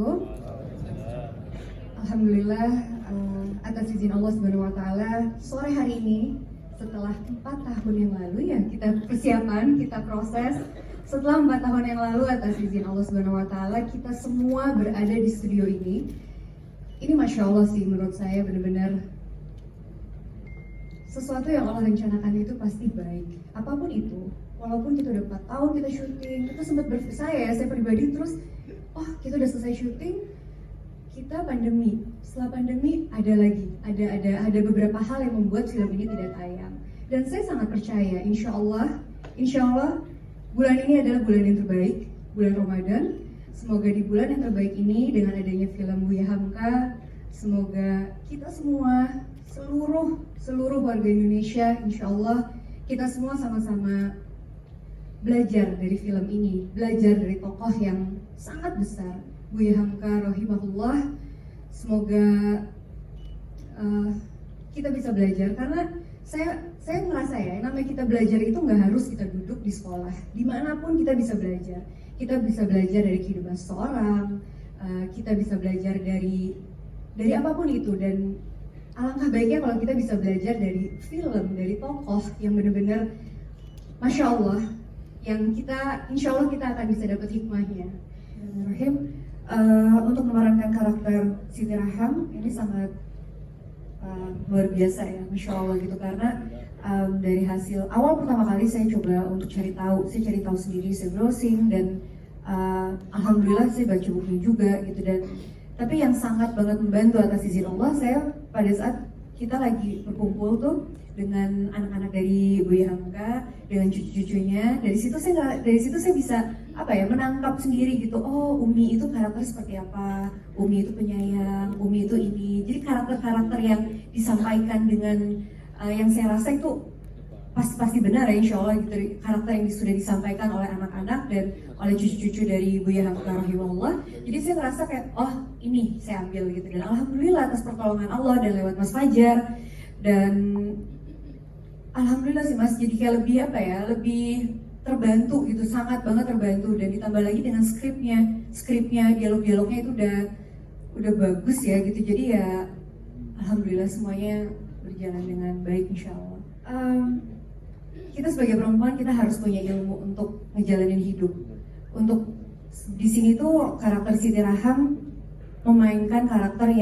wabarakatuh. Alhamdulillah, atas izin Allah Subhanahu wa Ta'ala, sore hari ini setelah 4 tahun yang lalu ya kita persiapan, kita proses. Setelah 4 tahun yang lalu atas izin Allah Subhanahu wa Ta'ala, kita semua berada di studio ini. Ini Masya Allah sih, menurut saya benar-benar sesuatu yang Allah rencanakan itu pasti baik. Apapun itu, walaupun kita udah 4 tahun kita syuting, kita sempat saya pribadi terus, kita udah selesai syuting, kita pandemi. Setelah pandemi ada beberapa hal yang membuat film ini tidak tayang. Dan saya sangat percaya, insya Allah bulan ini adalah bulan yang terbaik, bulan Ramadan. Semoga di bulan yang terbaik ini dengan adanya film Buya Hamka, semoga kita semua, seluruh warga Indonesia, insya Allah kita semua sama-sama belajar dari film ini, belajar dari tokoh yang sangat besar, Buya Hamka rahimahullah. Semoga kita bisa belajar, karena saya merasa ya, namanya kita belajar itu nggak harus kita duduk di sekolah, dimanapun kita bisa belajar. Kita bisa belajar dari kehidupan seseorang, kita bisa belajar dari apapun itu, dan alangkah baiknya kalau kita bisa belajar dari film, dari tokoh yang benar-benar Masya Allah, yang kita, insya Allah kita akan bisa dapat hikmahnya. Bismillahirrahmanirrahim. Untuk memerankan karakter Siti Raham ini sangat luar biasa ya, Masya Allah gitu, karena dari hasil awal pertama kali saya coba untuk cari tahu sendiri, saya browsing, dan alhamdulillah saya baca bukunya juga gitu. Dan tapi yang sangat banget membantu atas izin Allah, saya pada saat kita lagi berkumpul tuh dengan anak-anak dari Buya Hamka, dengan cucu-cucunya, dari situ saya bisa menangkap sendiri gitu. Oh, Umi itu karakter seperti apa, Umi itu penyayang, Umi itu ini. Jadi karakter-karakter yang disampaikan dengan yang saya rasa itu pasti benar ya, insya Allah gitu, karakter yang sudah disampaikan oleh anak-anak dan oleh cucu-cucu dari Buya Hamka rahimahullah. Jadi saya ngerasa kayak, ini saya ambil gitu. Dan alhamdulillah atas pertolongan Allah dan lewat Mas Fajar, dan alhamdulillah sih Mas, jadi kayak lebih terbantu gitu, sangat banget terbantu. Dan ditambah lagi dengan skripnya, dialog-dialognya itu udah bagus ya gitu. Jadi ya alhamdulillah semuanya berjalan dengan baik insya Allah. Kita sebagai perempuan, kita harus punya ilmu untuk ngejalanin hidup. Untuk di sini tuh karakter Siti Raham memainkan karakter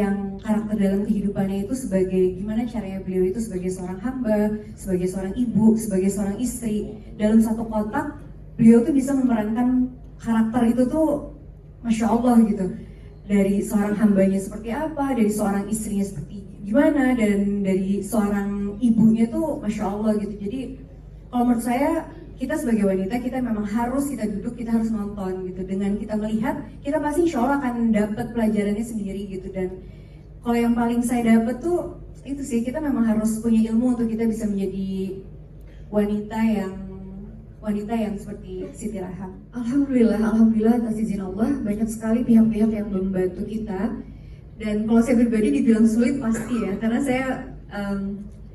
dalam kehidupannya itu sebagai gimana caranya beliau itu sebagai seorang hamba, sebagai seorang ibu, sebagai seorang istri. Dalam satu kotak, beliau tuh bisa memerankan karakter itu tuh Masya Allah gitu. Dari seorang hambanya seperti apa, dari seorang istrinya seperti gimana, dan dari seorang ibunya tuh Masya Allah gitu. Jadi kalau menurut saya, kita sebagai wanita, kita memang kita duduk, kita harus nonton gitu. Dengan kita melihat, kita pasti insya Allah akan dapat pelajarannya sendiri gitu. Dan kalau yang paling saya dapat tuh, itu sih, kita memang harus punya ilmu untuk kita bisa menjadi wanita yang seperti Siti Raham. Alhamdulillah atas izin Allah, banyak sekali pihak-pihak yang membantu kita. Dan kalau saya pribadi dibilang sulit pasti ya, karena saya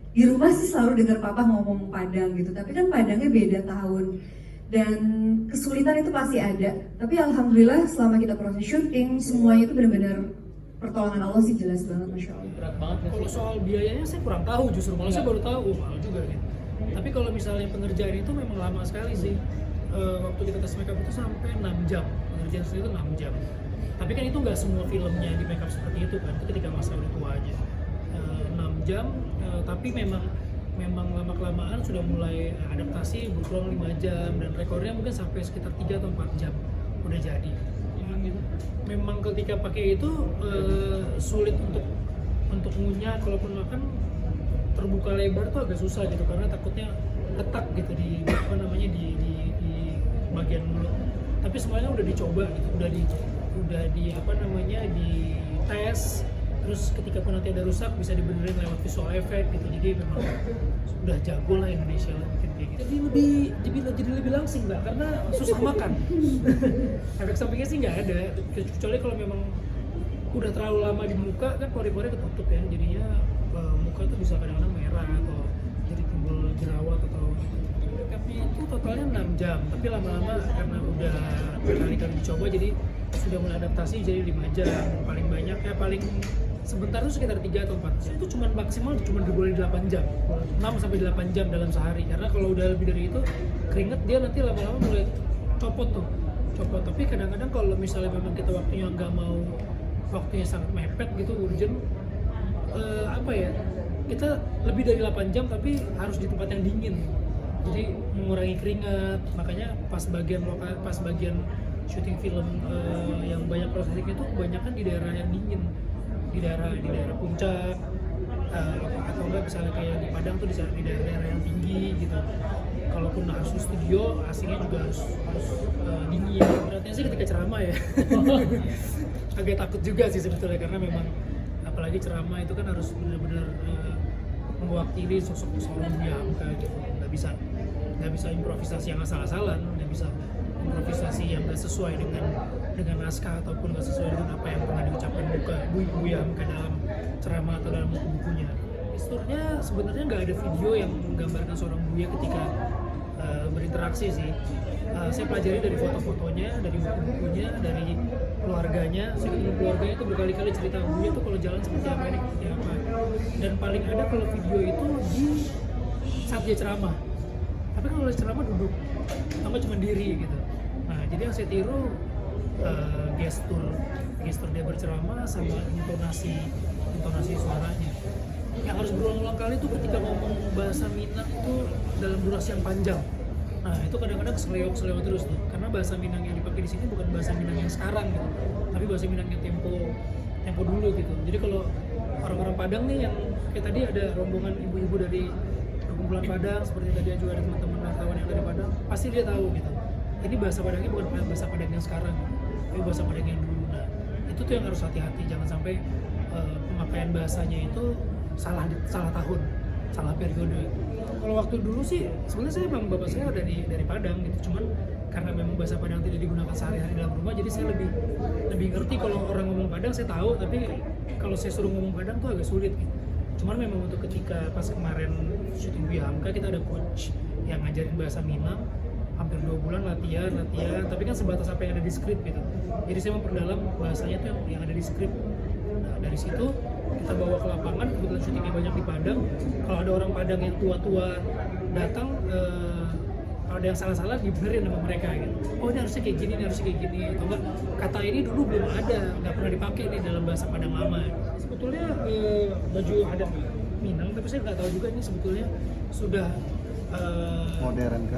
di rumah sih selalu dengar papa ngomong Padang gitu, tapi kan Padangnya beda tahun dan kesulitan itu pasti ada. Tapi alhamdulillah selama kita proses syuting, semuanya itu benar-benar pertolongan Allah sih jelas banget, Masya Allah. Berat banget. Kalau soal biayanya saya kurang tahu, justru malah saya baru tahu mahal juga gitu. Tapi kalau misalnya pengerjaan itu memang lama sekali sih. Waktu kita tes makeup itu sampai 6 jam, pengerjaan sendiri itu 6 jam. Tapi kan itu nggak semua filmnya di makeup seperti itu kan, ketika masa udah tua aja. 6 jam, tapi memang lama-kelamaan sudah mulai adaptasi berkurang 5 jam, dan rekornya mungkin sampai sekitar 3 atau 4 jam udah jadi. Memang ketika pakai itu sulit untuk ngunyah, kalaupun makan terbuka lebar tuh agak susah gitu, karena takutnya retak gitu di bagian mulut. Tapi semuanya udah dicoba gitu, udah di tes. Terus ketika pun nanti ada rusak bisa dibenerin lewat visual effect gitu. Jadi memang sudah jago lah Indonesia lah bikin kayak gitu. Jadi lebih langsing nggak, karena susah makan. Efek sampingnya sih nggak ada, kecuali kalau memang udah terlalu lama di muka kan pori-pori ketutup ya, jadinya muka tuh bisa kadang-kadang merah atau jadi timbul jerawat atau makeupnya itu totalnya 6 jam, tapi lama-lama karena udah berkali-kali dicoba jadi sudah mulai adaptasi jadi 5 jam paling banyak paling sebentar itu sekitar 3 atau 4 jam. Itu cuma maksimal cuma boleh 8 jam, 6 sampai 8 jam dalam sehari, karena kalau udah lebih dari itu keringet dia nanti lama-lama mulai copot. Tapi kadang-kadang kalau misalnya memang kita waktunya sangat mepet gitu, urgent, kita lebih dari 8 jam tapi harus di tempat yang dingin, jadi mengurangi keringat. Makanya pas bagian syuting film yang banyak prosesnya itu kebanyakan di daerah yang dingin, di daerah puncak, atau enggak misalnya kayak di Padang tuh di daerah yang tinggi gitu. Kalaupun harus di studio, AC-nya juga harus dingin. Beratnya sih ketika ceramah ya. Agak takut juga sih sebetulnya, karena memang apalagi ceramah itu kan harus benar-benar mewakili sosok seorang Buya Hamka gitu. Nggak bisa improvisasi yang asal-asalan, nggak bisa improvisasi yang nggak sesuai dengan naskah ataupun nggak sesuai dengan apa yang pernah diucapkan Buya Hamka dalam ceramah atau dalam buku-bukunya. Gesturnya sebenarnya nggak ada video yang menggambarkan seorang Buya ketika berinteraksi sih. Saya pelajari dari foto-fotonya, dari buku-bukunya, dari keluarganya. Saya ketemu keluarganya itu berkali-kali cerita Buya tuh kalau jalan seperti apa, ini seperti apa. Dan paling ada kalau video itu di saat dia ceramah. Tapi kalau ceramah duduk, atau cuma diri gitu. Nah, jadi yang saya tiru gestur dia berceramah sama intonasi suaranya. Yang harus berulang-ulang kali itu ketika ngomong bahasa Minang itu dalam durasi yang panjang. Nah, itu kadang-kadang selewat terus tuh, karena bahasa Minang yang dipakai di sini bukan bahasa Minang yang sekarang gitu, tapi bahasa Minang yang tempo dulu gitu. Jadi kalau orang-orang Padang nih yang kayak tadi ada rombongan ibu-ibu dari kumpulan Padang, seperti tadi juga ada teman-teman wartawan yang dari Padang, pasti dia tahu gitu. Ini bahasa Padangnya bukan bahasa Padang yang sekarang, tapi bahasa Padang yang dulu. Nah, itu tuh yang harus hati-hati, jangan sampai pemakaian bahasanya itu salah tahun, salah periode. Kalau waktu dulu sih sebenarnya saya memang bapak saya dari Padang gitu, cuman karena memang bahasa Padang tidak digunakan sehari-hari dalam rumah, jadi saya lebih ngerti kalau orang ngomong Padang saya tahu, tapi kalau saya suruh ngomong Padang tuh agak sulit gitu. Cuman memang untuk ketika pas kemarin syuting Buya Hamka kita ada coach yang ngajarin bahasa Minang hampir 2 bulan latihan, tapi kan sebatas apa yang ada di skrip gitu. Jadi saya memperdalam bahasanya tuh yang ada di skrip. Nah, dari situ kita bawa ke lapangan, kebetulan syutingnya banyak di Padang. Kalau ada orang Padang yang tua-tua datang, kalau ada yang salah-salah dibenerin sama mereka gitu. Oh, ini harusnya kayak gini, atau enggak kata ini dulu belum ada, nggak pernah dipakai nih dalam bahasa Padang lama. Sebetulnya baju adat Minang, tapi saya nggak tahu juga ini sebetulnya sudah modern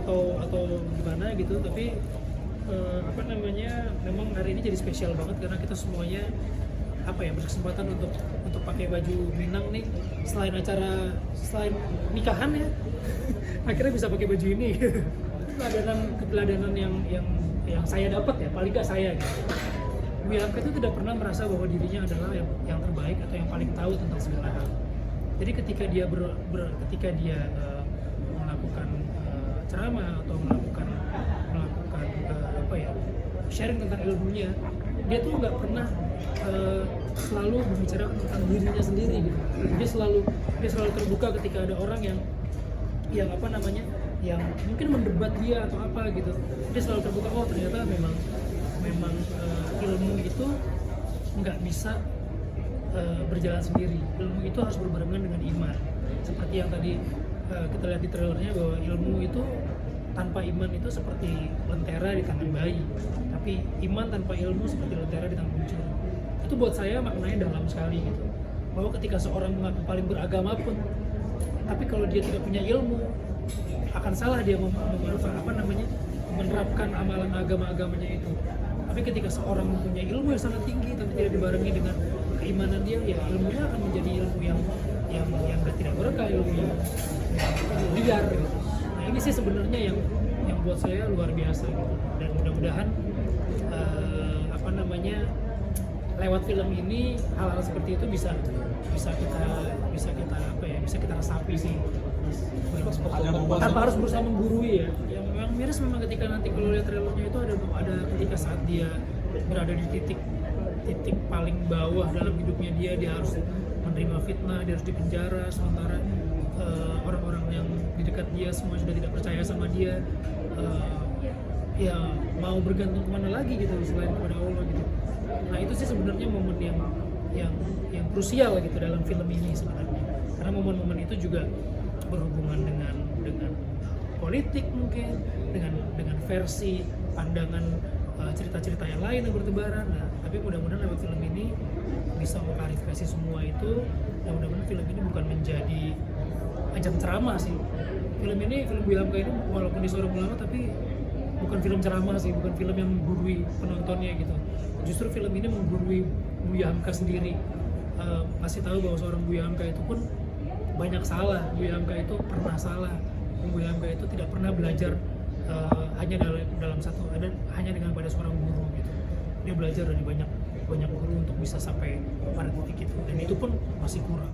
atau gimana gitu. Tapi memang hari ini jadi spesial banget karena kita semuanya berkesempatan untuk pakai baju Minang nih, selain nikahan ya. Akhirnya bisa pakai baju ini. Keteladanan yang saya dapat ya, paling nggak saya gitu. Buya Hamka itu tidak pernah merasa bahwa dirinya adalah yang terbaik atau yang paling tahu tentang segala hal. Jadi ketika dia melakukan ceramah atau melakukan sharing tentang ilmunya, dia tuh nggak pernah selalu berbicara tentang dirinya sendiri gitu. Dia selalu terbuka ketika ada orang yang mungkin mendebat dia atau apa gitu. Dia selalu terbuka, oh ternyata memang ilmu itu nggak bisa berjalan sendiri. Ilmu itu harus berbarengan dengan iman. Seperti yang tadi kita lihat di trailernya, bahwa ilmu itu tanpa iman itu seperti lentera di tangan bayi, tapi iman tanpa ilmu seperti lentera di tangan pencuri. Itu buat saya maknanya dalam sekali gitu, bahwa ketika seorang mengaku paling beragama pun, tapi kalau dia tidak punya ilmu, akan salah dia menerapkan amalan agama-agamanya itu. Tapi ketika seorang mempunyai ilmu yang sangat tinggi tapi tidak dibarengi dengan keimanan dia, ya ilmunya akan menjadi ilmu yang tidak berkah, ilmu yang liar gitu. Nah, ini sih sebenarnya yang buat saya luar biasa gitu. Dan mudah-mudahan lewat film ini hal-hal seperti itu bisa kita resapi sih, tanpa harus berusaha menggurui ya. Yang memang miris memang ketika nanti kalau lihat trailernya itu ada ketika saat dia berada di titik paling bawah dalam hidupnya, dia harus menerima fitnah, dia harus dipenjara, sementara orang-orang yang di dekat dia semua sudah tidak percaya sama dia, ya mau bergantung kemana lagi gitu selain kepada Allah gitu. Nah itu sih sebenarnya momen yang krusial gitu dalam film ini sebenarnya, karena momen-momen itu juga berhubungan dengan politik mungkin, dengan versi pandangan cerita-cerita yang lain yang bertebaran. Nah tapi mudah-mudahan lewat film ini bisa mengklarifikasi semua itu, dan mudah-mudahan film ini bukan menjadi ajang ceramah sih. Film Buya Hamka ini walaupun dia seorang ulama tapi bukan film ceramah sih, bukan film yang menggurui penontonnya gitu. Justru film ini menggurui Buya Hamka sendiri, kasih tahu bahwa seorang Buya Hamka itu pun banyak salah. Buya Hamka itu pernah salah. Buya Hamka itu tidak pernah belajar hanya dengan pada seorang guru gitu. Dia belajar dari banyak guru untuk bisa sampai pada titik itu, dan itu pun masih kurang.